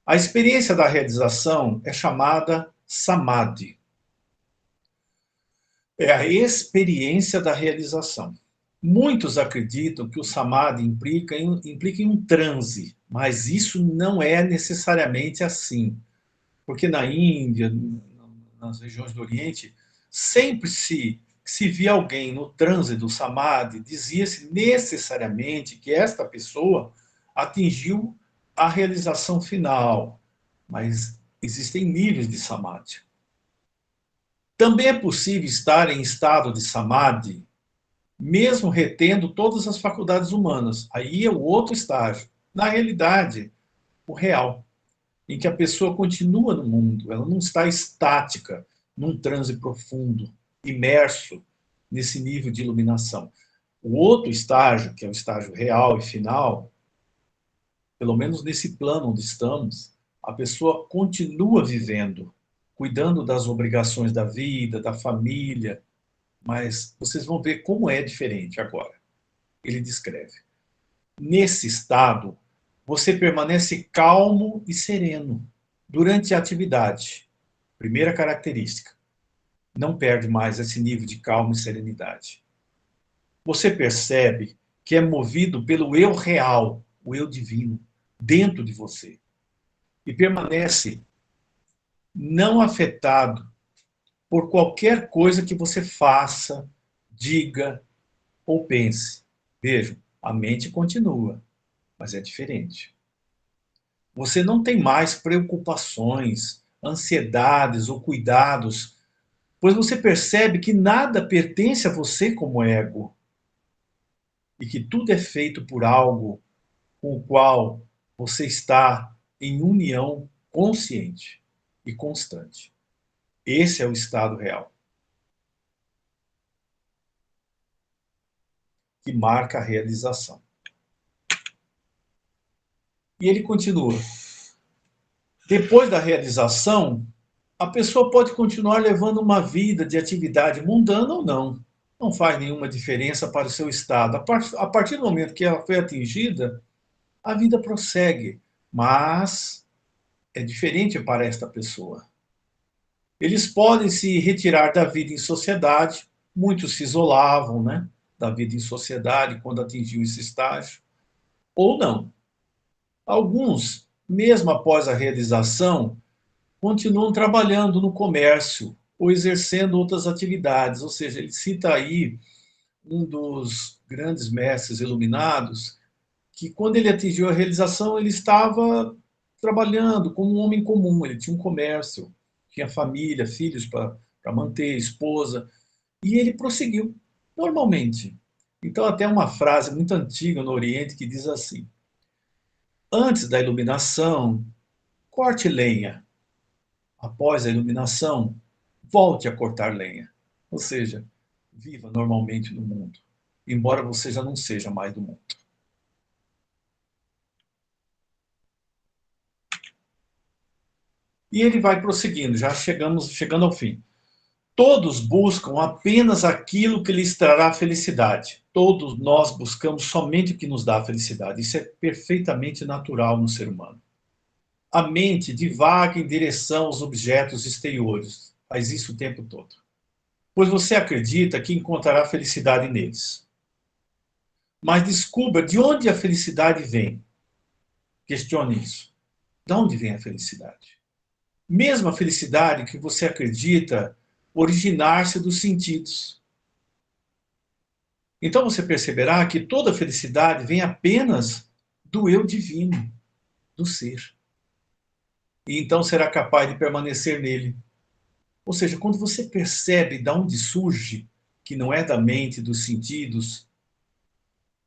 A experiência da realização é chamada samadhi. É a experiência da realização. Muitos acreditam que o samadhi implica em um transe, mas isso não é necessariamente assim. Porque na Índia, nas regiões do Oriente, sempre se via alguém no transe do samadhi, dizia-se necessariamente que esta pessoa atingiu a realização final. Mas existem níveis de samadhi. Também é possível estar em estado de samadhi, mesmo retendo todas as faculdades humanas. Aí é o outro estágio. Na realidade, o real, em que a pessoa continua no mundo, ela não está estática, num transe profundo, imerso nesse nível de iluminação. O outro estágio, que é o estágio real e final, pelo menos nesse plano onde estamos, a pessoa continua vivendo, cuidando das obrigações da vida, da família, mas vocês vão ver como é diferente agora. Ele descreve. Nesse estado, você permanece calmo e sereno durante a atividade. Primeira característica. Não perde mais esse nível de calma e serenidade. Você percebe que é movido pelo eu real, o eu divino, dentro de você. E permanece não afetado por qualquer coisa que você faça, diga ou pense. Vejam, a mente continua, mas é diferente. Você não tem mais preocupações, ansiedades ou cuidados, pois você percebe que nada pertence a você como ego e que tudo é feito por algo com o qual você está em união consciente e constante. Esse é o estado real, que marca a realização. E ele continua. Depois da realização, a pessoa pode continuar levando uma vida de atividade mundana ou não. Não faz nenhuma diferença para o seu estado. A partir do momento que ela foi atingida, a vida prossegue. Mas é diferente para esta pessoa. Eles podem se retirar da vida em sociedade. Muitos se isolavam, né, da vida em sociedade quando atingiam esse estágio. Ou não. Alguns, mesmo após a realização, continuam trabalhando no comércio ou exercendo outras atividades. Ou seja, ele cita aí um dos grandes mestres iluminados, que quando ele atingiu a realização, ele estava trabalhando como um homem comum, ele tinha um comércio, tinha família, filhos para manter, esposa, e ele prosseguiu normalmente. Então, até uma frase muito antiga no Oriente que diz assim: antes da iluminação, corte lenha. Após a iluminação, volte a cortar lenha. Ou seja, viva normalmente no mundo, embora você já não seja mais do mundo. E ele vai prosseguindo, já chegando ao fim. Todos buscam apenas aquilo que lhes trará felicidade. Todos nós buscamos somente o que nos dá felicidade. Isso é perfeitamente natural no ser humano. A mente divaga em direção aos objetos exteriores. Faz isso o tempo todo. Pois você acredita que encontrará felicidade neles. Mas descubra de onde a felicidade vem. Questione isso. De onde vem a felicidade? Mesmo a felicidade que você acredita originar-se dos sentidos. Então você perceberá que toda felicidade vem apenas do eu divino, do ser. E então será capaz de permanecer nele. Ou seja, quando você percebe de onde surge, que não é da mente, dos sentidos,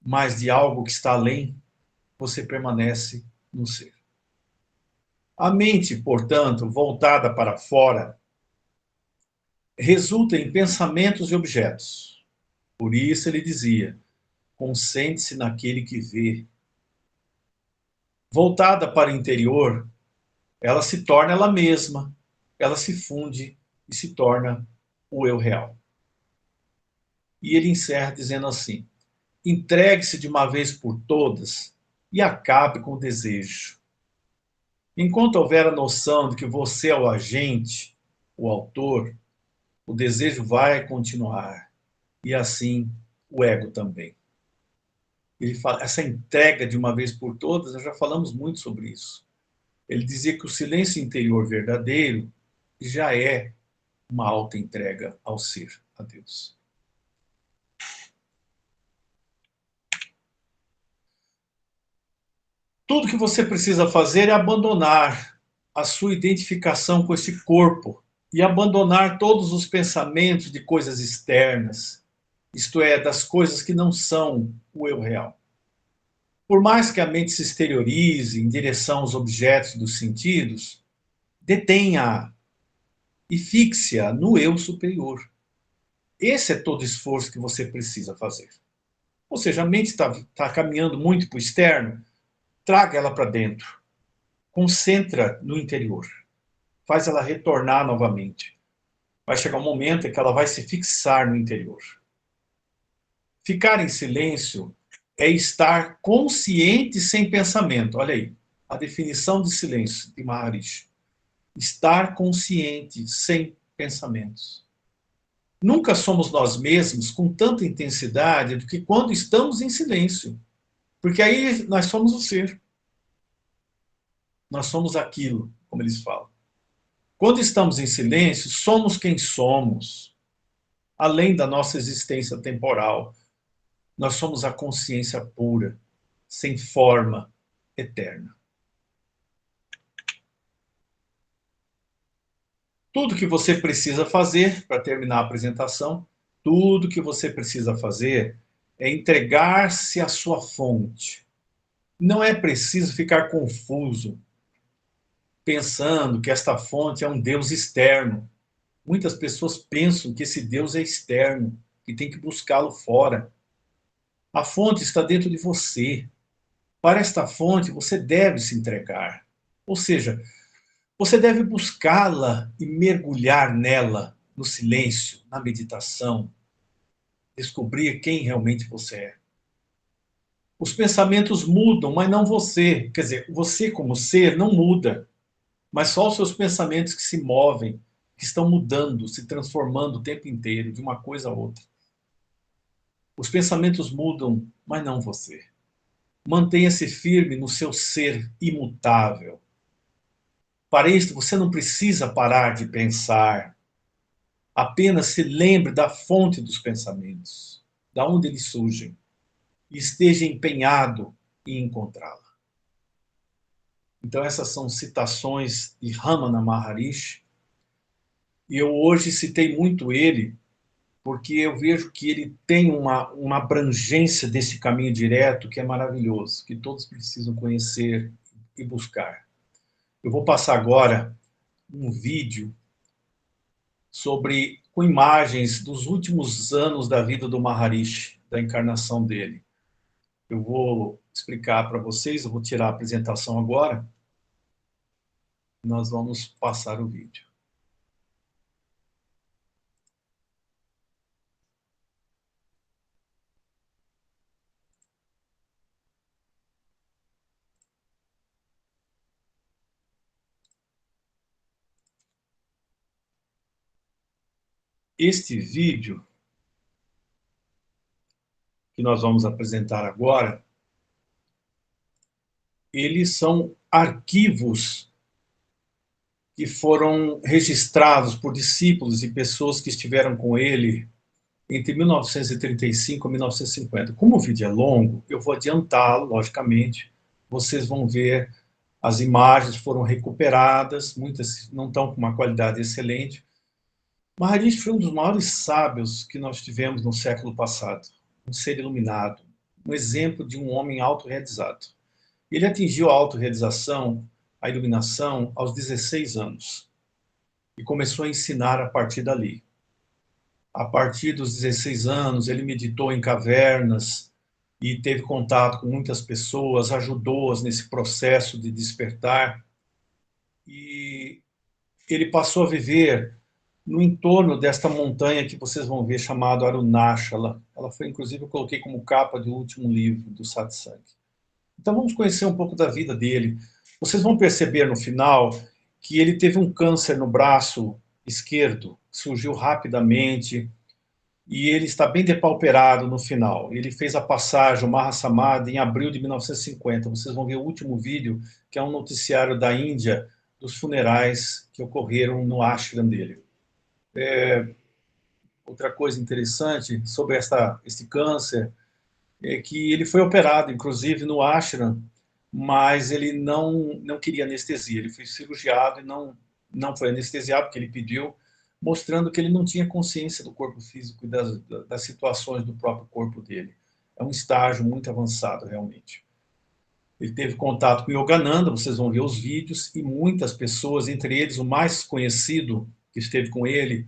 mas de algo que está além, você permanece no ser. A mente, portanto, voltada para fora, resulta em pensamentos e objetos. Por isso ele dizia: concentre-se naquele que vê. Voltada para o interior, ela se torna ela mesma, ela se funde e se torna o eu real. E ele encerra dizendo assim: entregue-se de uma vez por todas e acabe com o desejo. Enquanto houver a noção de que você é o agente, o autor, o desejo vai continuar. E assim o ego também. Ele fala, essa entrega de uma vez por todas, nós já falamos muito sobre isso. Ele dizia que o silêncio interior verdadeiro já é uma alta entrega ao ser, a Deus. Tudo que você precisa fazer é abandonar a sua identificação com esse corpo e abandonar todos os pensamentos de coisas externas, isto é, das coisas que não são o eu real. Por mais que a mente se exteriorize em direção aos objetos dos sentidos, detenha-a e fixe-a no eu superior. Esse é todo o esforço que você precisa fazer. Ou seja, a mente está caminhando muito para o externo, traga ela para dentro. Concentra no interior. Faz ela retornar novamente. Vai chegar um momento em que ela vai se fixar no interior. Ficar em silêncio é estar consciente sem pensamento. Olha aí, a definição de silêncio de Maharishi. Estar consciente sem pensamentos. Nunca somos nós mesmos com tanta intensidade do que quando estamos em silêncio. Porque aí nós somos o ser. Nós somos aquilo, como eles falam. Quando estamos em silêncio, somos quem somos, além da nossa existência temporal. Nós somos a consciência pura, sem forma, eterna. Tudo que você precisa fazer, para terminar a apresentação, tudo que você precisa fazer é entregar-se à sua fonte. Não é preciso ficar confuso, pensando que esta fonte é um Deus externo. Muitas pessoas pensam que esse Deus é externo, que tem que buscá-lo fora. A fonte está dentro de você. Para esta fonte, você deve se entregar. Ou seja, você deve buscá-la e mergulhar nela, no silêncio, na meditação, descobrir quem realmente você é. Os pensamentos mudam, mas não você. Quer dizer, você como ser não muda, mas só os seus pensamentos que se movem, que estão mudando, se transformando o tempo inteiro, de uma coisa a outra. Os pensamentos mudam, mas não você. Mantenha-se firme no seu ser imutável. Para isto, você não precisa parar de pensar. Apenas se lembre da fonte dos pensamentos, da onde eles surgem, e esteja empenhado em encontrá-la. Então, essas são citações de Ramana Maharishi. E eu hoje citei muito ele, porque eu vejo que ele tem uma abrangência desse caminho direto que é maravilhoso, que todos precisam conhecer e buscar. Eu vou passar agora um vídeo com imagens dos últimos anos da vida do Maharishi, da encarnação dele. Eu vou explicar para vocês, eu vou tirar a apresentação agora, e nós vamos passar o vídeo. Este vídeo que nós vamos apresentar agora, eles são arquivos que foram registrados por discípulos e pessoas que estiveram com ele entre 1935 e 1950. Como o vídeo é longo, eu vou adiantá-lo, logicamente. Vocês vão ver as imagens foram recuperadas, muitas não estão com uma qualidade excelente. Maharishi foi um dos maiores sábios que nós tivemos no século passado, um ser iluminado, um exemplo de um homem autorrealizado. Ele atingiu a autorrealização, a iluminação, aos 16 anos e começou a ensinar a partir dali. A partir dos 16 anos, ele meditou em cavernas e teve contato com muitas pessoas, ajudou-as nesse processo de despertar. E ele passou a viver no entorno desta montanha que vocês vão ver, chamada Arunachala. Ela foi, inclusive, eu coloquei como capa do último livro, do Satsang. Então vamos conhecer um pouco da vida dele. Vocês vão perceber no final que ele teve um câncer no braço esquerdo, surgiu rapidamente, e ele está bem depauperado no final. Ele fez a passagem, o Mahasamadhi, em abril de 1950. Vocês vão ver o último vídeo, que é um noticiário da Índia, dos funerais que ocorreram no ashram dele. Outra coisa interessante sobre esse câncer é que ele foi operado, inclusive, no ashram, mas ele não queria anestesia. Ele foi cirurgiado e não foi anestesiado, porque ele pediu, mostrando que ele não tinha consciência do corpo físico e das situações do próprio corpo dele. É um estágio muito avançado, realmente. Ele teve contato com Yogananda, vocês vão ver os vídeos, e muitas pessoas, entre eles o mais conhecido que esteve com ele,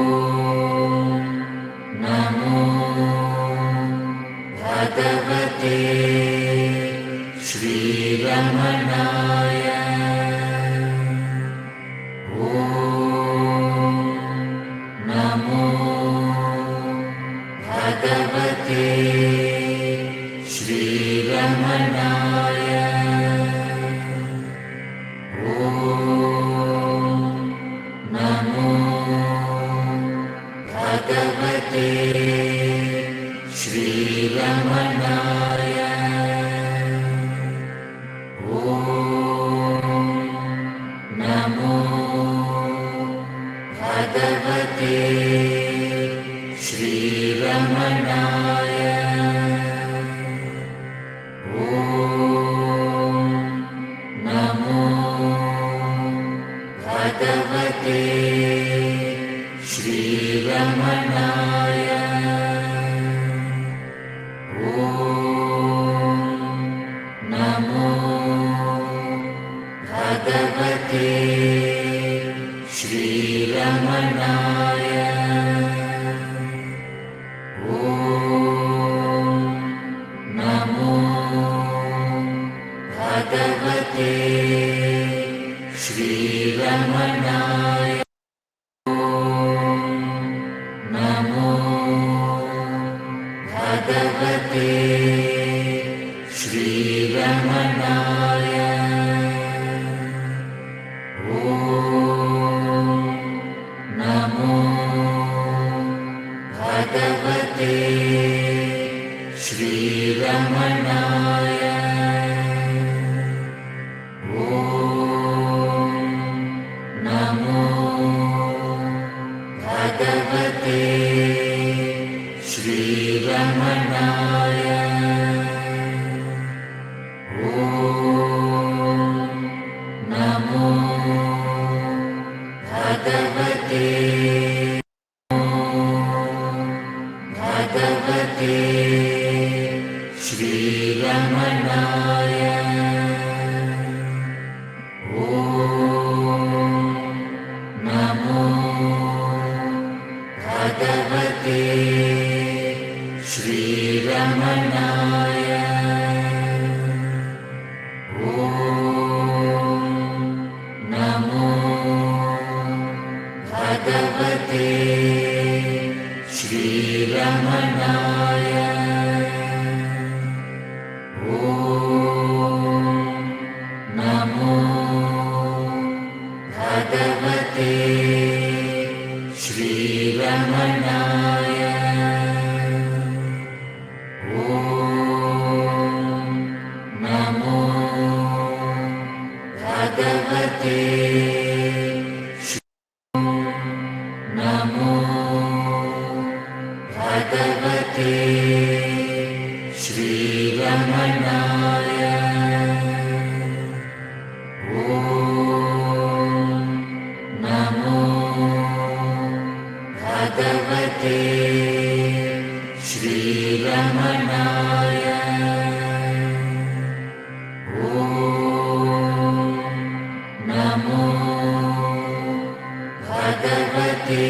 Bhagavate Shri Ramanaya. Om Namo Bhagavate Shri Ramanaya. Om Namo Bhagavate Shri Ramanaya. Om Namo Bhagavate Shri Ramanaya. Om Namo Bhagavate Shri Ramanaya. Om Namo Bhagavate Shri Ramanaya. Om Namo Bhagavate Shri Ramanaya. Om Namo Bhagavate Shri Ramanaya. Om Namo Bhagavate Shri Ramanaya. Om Namo Bhagavate Bhagavate Shri Ramanaya. Om Namo Bhagavate Shri Ramanaya. Om Namo Bhagavate Shri Ramanaya. Om Namo Bhagavate Shri Ramanaya. Om Namo Bhagavate Namo Bhagavate Shri Ramanaya. Om Namo Bhagavate Shri Ramanaya. Om Namo Bhagavate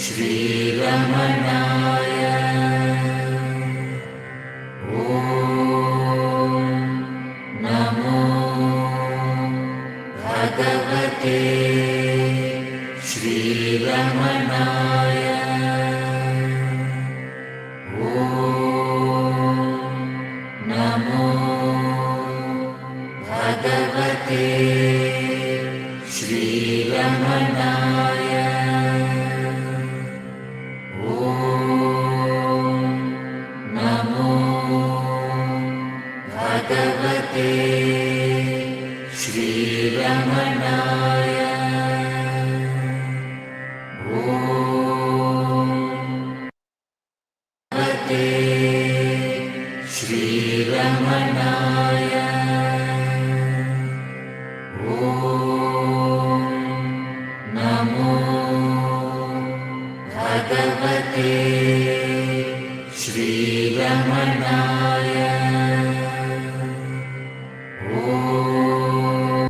Shri Ramanaya. Om Namo Bhagavate Shri Ramanaya. Om Namo Bhagavate Shri Ramanaya. Om Namo Bhagavate Shri Ramanaya. Om Bhagavate Shri Ramanaya. Om Namo Bhagavate Shri Ramanaya. Om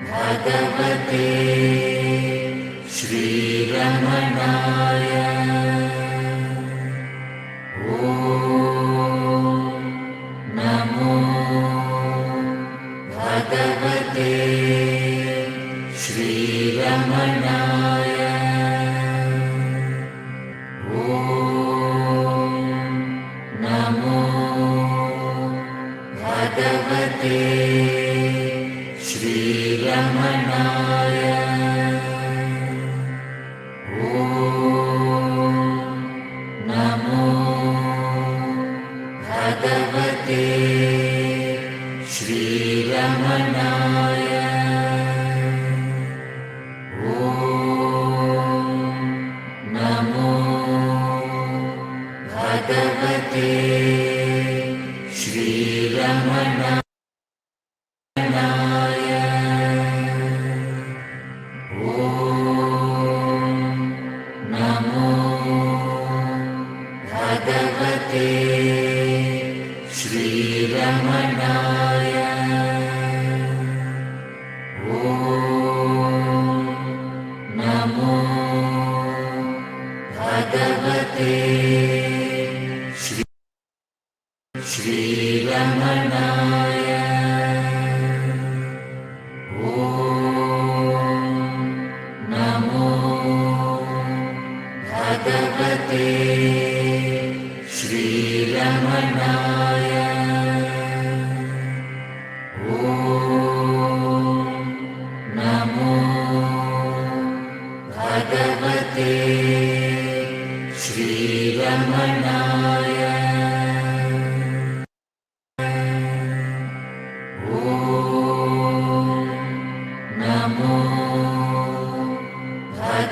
Bhagavate Shri Ramanaya. Om Namo Bhagavate Shri Ramanaya. Om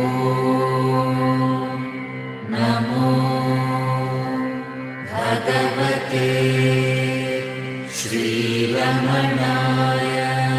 Om Namo Bhagavate Shri Ramanaya.